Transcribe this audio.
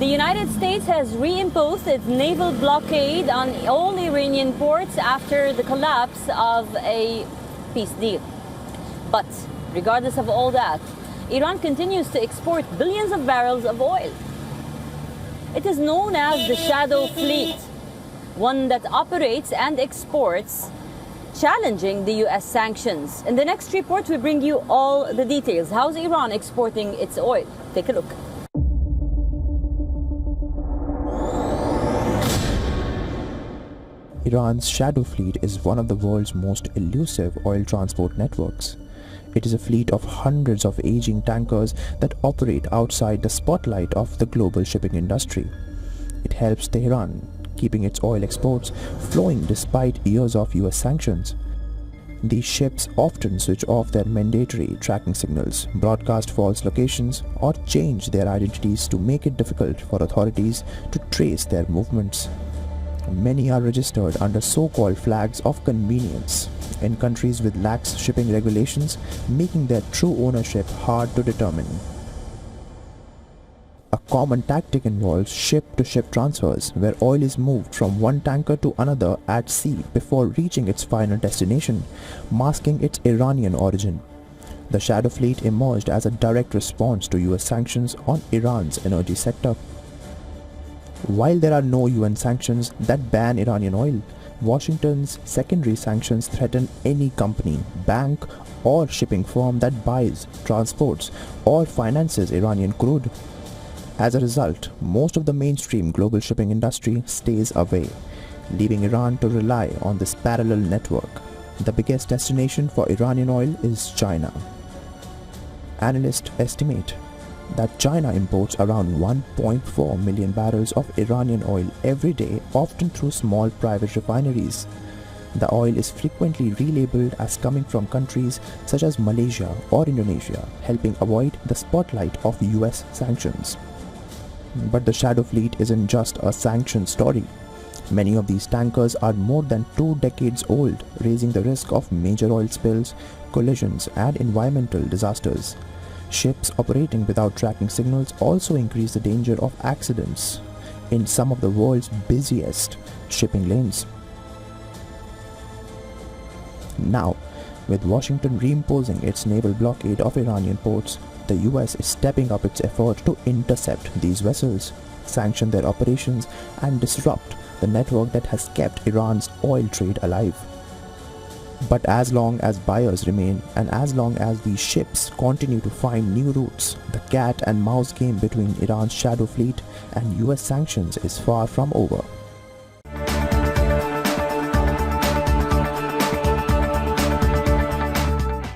The United States has reimposed its naval blockade on all Iranian ports after the collapse of a peace deal. But regardless of all that, Iran continues to export billions of barrels of oil. It is known as the Shadow Fleet, one that operates and exports, challenging the US sanctions. In the next report, we bring you all the details. How's Iran exporting its oil? Take a look. Iran's Shadow Fleet is one of the world's most elusive oil transport networks. It is a fleet of hundreds of aging tankers that operate outside the spotlight of the global shipping industry. It helps Tehran, keeping its oil exports flowing despite years of US sanctions. These ships often switch off their mandatory tracking signals, broadcast false locations, or change their identities to make it difficult for authorities to trace their movements. Many are registered under so-called flags of convenience in countries with lax shipping regulations, making their true ownership hard to determine. A common tactic involves ship-to-ship transfers, where oil is moved from one tanker to another at sea before reaching its final destination, masking its Iranian origin. The Shadow Fleet emerged as a direct response to US sanctions on Iran's energy sector. While there are no UN sanctions that ban Iranian oil, Washington's secondary sanctions threaten any company, bank, or shipping firm that buys, transports, or finances Iranian crude. As a result, most of the mainstream global shipping industry stays away, leaving Iran to rely on this parallel network. The biggest destination for Iranian oil is China. Analysts estimate that China imports around 1.4 million barrels of Iranian oil every day, often through small private refineries. The oil is frequently relabeled as coming from countries such as Malaysia or Indonesia, helping avoid the spotlight of US sanctions. But the Shadow Fleet isn't just a sanction story. Many of these tankers are more than 2 decades old, raising the risk of major oil spills, collisions, and environmental disasters. Ships operating without tracking signals also increase the danger of accidents in some of the world's busiest shipping lanes. Now, with Washington reimposing its naval blockade of Iranian ports, the US is stepping up its effort to intercept these vessels, sanction their operations, and disrupt the network that has kept Iran's oil trade alive. But as long as buyers remain, and as long as these ships continue to find new routes, the cat and mouse game between Iran's Shadow Fleet and US sanctions is far from over.